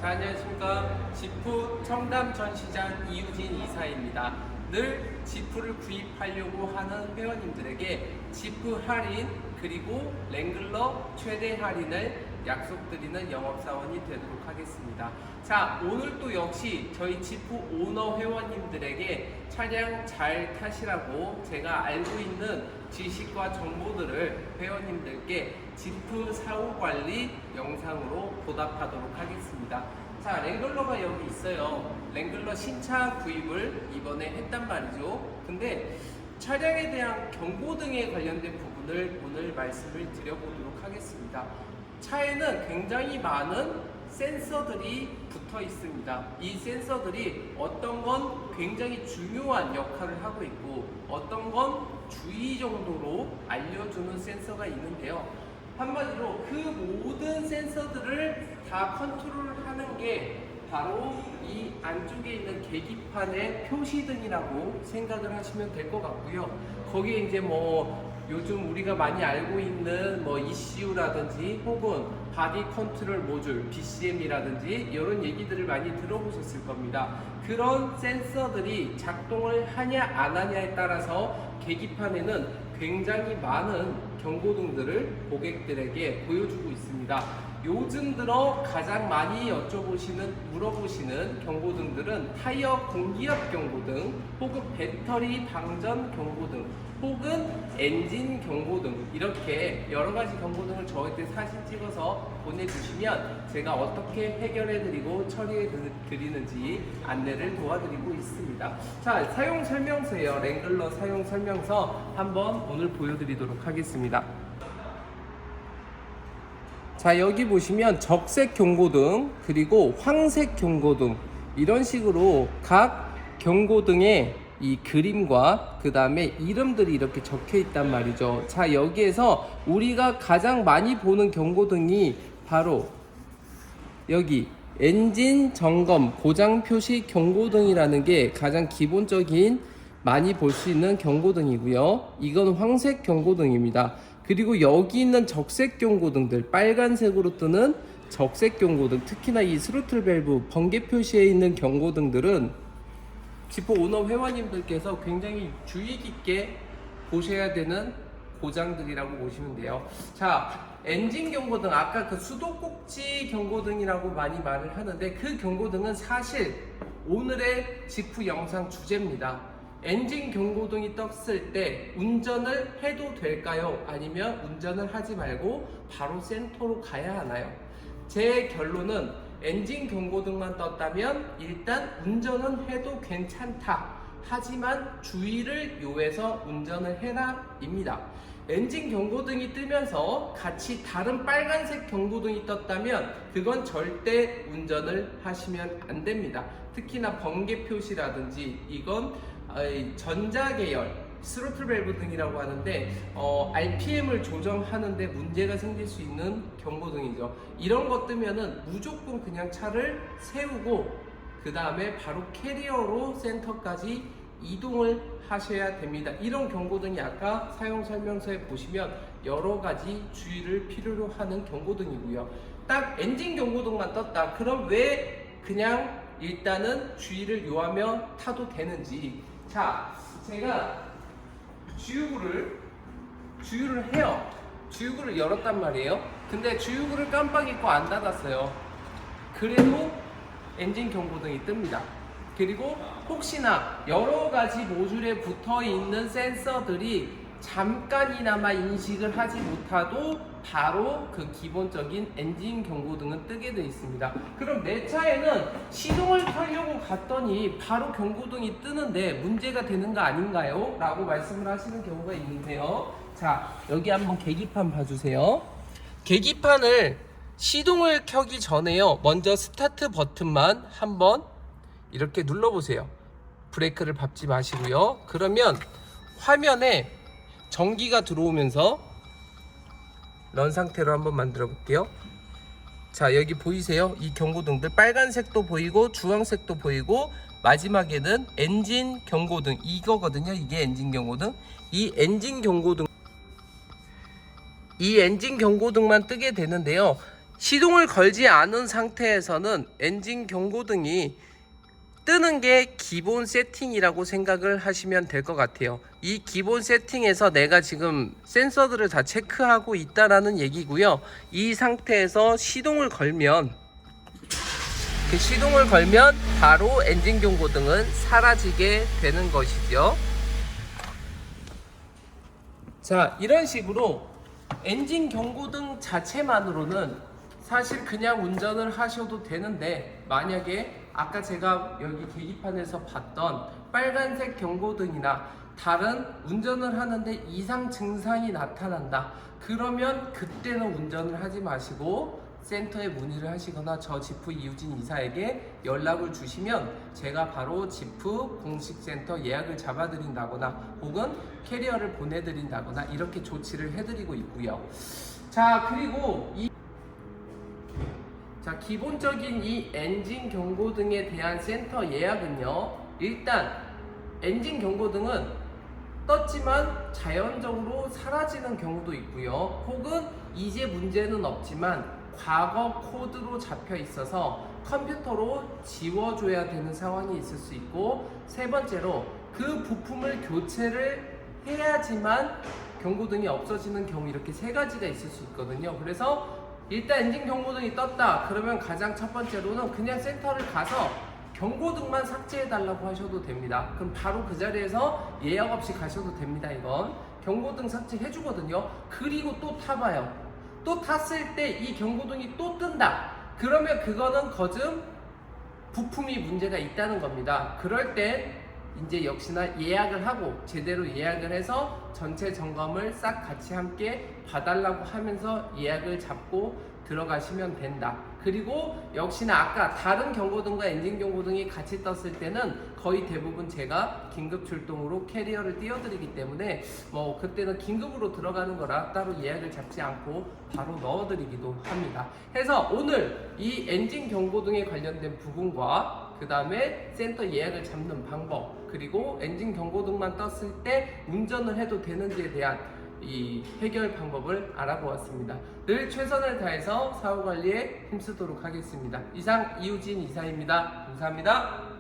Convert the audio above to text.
자, 안녕하십니까. 지프 청담 전시장 이유진 이사입니다. 늘 지프를 구입하려고 하는 회원님들에게 지프 할인 그리고 랭글러 최대 할인을 약속드리는 영업사원이 되도록 하겠습니다. 자, 오늘 또 역시 저희 지프 오너 회원님들에게 차량 잘 타시라고 제가 알고 있는 지식과 정보들을 회원님들께 지프 사후 관리 영상으로 보답하도록 하겠습니다. 자, 랭글러가 여기 있어요. 랭글러 신차 구입을 이번에 했단 말이죠. 근데 차량에 대한 경고등에 관련된 부분을 오늘 말씀을 드려보도록 하겠습니다. 차에는 굉장히 많은 센서들이 붙어 있습니다. 이 센서들이 어떤 건 굉장히 중요한 역할을 하고 있고 어떤 건 주의 정도로 알려주는 센서가 있는데요. 한마디로 그 모든 센서들을 다 컨트롤하는 게 바로 이 안쪽에 있는 계기판의 표시등이라고 생각을 하시면 될 것 같고요. 거기에 이제 뭐 요즘 우리가 많이 알고 있는 뭐 ECU라든지 혹은 바디 컨트롤 모듈 BCM이라든지 이런 얘기들을 많이 들어보셨을 겁니다. 그런 센서들이 작동을 하냐 안 하냐에 따라서 계기판에는 굉장히 많은 경고등들을 고객들에게 보여주고 있습니다. 요즘 들어 가장 많이 물어보시는 경고등들은 타이어 공기압 경고등, 혹은 배터리 방전 경고등, 혹은 엔진 경고등, 이렇게 여러 가지 경고등을 저한테 사진 찍어서 보내주시면 제가 어떻게 해결해드리고 처리해드리는지 안내를 도와드리고 있습니다. 자, 사용 설명서예요. 랭글러 사용 설명서 한번 오늘 보여드리도록 하겠습니다. 자, 여기 보시면 적색 경고등 그리고 황색 경고등 이런 식으로 각 경고등의 이 그림과 그 다음에 이름들이 이렇게 적혀 있단 말이죠. 자, 여기에서 우리가 가장 많이 보는 경고등이 바로 여기 엔진 점검 고장 표시 경고등이라는 게 가장 기본적인 많이 볼 수 있는 경고등이고요. 이건 황색 경고등입니다. 그리고 여기 있는 적색 경고등들, 빨간색으로 뜨는 적색 경고등, 특히나 이 스로틀 밸브 번개 표시에 있는 경고등들은 지프 오너 회원님들께서 굉장히 주의 깊게 보셔야 되는 고장들이라고 보시면 돼요. 자, 엔진 경고등, 아까 그 수도꼭지 경고등이라고 많이 말을 하는데 그 경고등은 사실 오늘의 지프 영상 주제입니다. 엔진 경고등이 떴을 때 운전을 해도 될까요? 아니면 운전을 하지 말고 바로 센터로 가야 하나요? 제 결론은 엔진 경고등만 떴다면 일단 운전은 해도 괜찮다. 하지만 주의를 요해서 운전을 해라 입니다. 엔진 경고등이 뜨면서 같이 다른 빨간색 경고등이 떴다면 그건 절대 운전을 하시면 안 됩니다. 특히나 번개 표시라든지 이건 전자계열 스로틀 밸브 등이라고 하는데 RPM을 조정하는데 문제가 생길 수 있는 경고등이죠. 이런 거 뜨면은 무조건 그냥 차를 세우고 그 다음에 바로 캐리어로 센터까지 이동을 하셔야 됩니다. 이런 경고등이 아까 사용 설명서에 보시면 여러 가지 주의를 필요로 하는 경고등이고요. 딱 엔진 경고등만 떴다. 그럼 왜 그냥 일단은 주의를 요하며 타도 되는지. 자, 제가 주유구를 해요. 주유구를 열었단 말이에요. 근데 주유구를 깜빡 잊고 안 닫았어요. 그래도 엔진 경고등이 뜹니다. 그리고 혹시나 여러 가지 모듈에 붙어 있는 센서들이 잠깐이나마 인식을 하지 못하도 바로 그 기본적인 엔진 경고등은 뜨게 되어 있습니다. 그럼 내 차에는 시동을 켜려고 갔더니 바로 경고등이 뜨는데 문제가 되는 거 아닌가요? 라고 말씀을 하시는 경우가 있는데요. 자, 여기 한번 계기판 봐주세요. 계기판을 시동을 켜기 전에요, 먼저 스타트 버튼만 한번 이렇게 눌러보세요. 브레이크를 밟지 마시고요. 그러면 화면에 전기가 들어오면서 런 상태로 한번 만들어 볼게요. 자, 여기 보이세요? 이 경고등들 빨간색도 보이고 주황색도 보이고 마지막에는 엔진 경고등 이거거든요. 이게 엔진 경고등. 이 엔진 경고등만 뜨게 되는데요. 시동을 걸지 않은 상태에서는 엔진 경고등이 뜨는 게 기본 세팅이라고 생각을 하시면 될 것 같아요. 이 기본 세팅에서 내가 지금 센서들을 다 체크하고 있다라는 얘기고요. 이 상태에서 시동을 걸면 바로 엔진 경고등은 사라지게 되는 것이죠. 자, 이런 식으로 엔진 경고등 자체만으로는 사실 그냥 운전을 하셔도 되는데, 만약에 아까 제가 여기 계기판에서 봤던 빨간색 경고등이나 다른 운전을 하는데 이상 증상이 나타난다, 그러면 그때는 운전을 하지 마시고 센터에 문의를 하시거나 저 지프 이우진 이사에게 연락을 주시면 제가 바로 지프 공식 센터 예약을 잡아드린다거나 혹은 캐리어를 보내드린다거나 이렇게 조치를 해드리고 있고요. 자, 그리고 기본적인 이 엔진 경고등에 대한 센터 예약은요, 일단 엔진 경고등은 떴지만 자연적으로 사라지는 경우도 있고요, 혹은 이제 문제는 없지만 과거 코드로 잡혀 있어서 컴퓨터로 지워줘야 되는 상황이 있을 수 있고, 세 번째로 그 부품을 교체를 해야지만 경고등이 없어지는 경우, 이렇게 세 가지가 있을 수 있거든요. 그래서 일단 엔진 경고등이 떴다 그러면 가장 첫 번째로는 그냥 센터를 가서 경고등만 삭제해 달라고 하셔도 됩니다. 그럼 바로 그 자리에서 예약 없이 가셔도 됩니다. 이건 경고등 삭제해 주거든요. 그리고 또 타봐요. 또 탔을 때 이 경고등이 또 뜬다 그러면 그거는 거즘 부품이 문제가 있다는 겁니다. 그럴 때 이제 역시나 예약을 하고 제대로 예약을 해서 전체 점검을 싹 같이 함께 봐달라고 하면서 예약을 잡고 들어가시면 된다. 그리고 역시나 아까 다른 경고등과 엔진 경고등이 같이 떴을 때는 거의 대부분 제가 긴급 출동으로 캐리어를 띄워드리기 때문에 그때는 긴급으로 들어가는 거라 따로 예약을 잡지 않고 바로 넣어드리기도 합니다. 해서 오늘 이 엔진 경고등에 관련된 부분과 그 다음에 센터 예약을 잡는 방법, 그리고 엔진 경고등만 떴을 때 운전을 해도 되는지에 대한 이 해결 방법을 알아보았습니다. 늘 최선을 다해서 사후 관리에 힘쓰도록 하겠습니다. 이상 이우진 이사입니다. 감사합니다.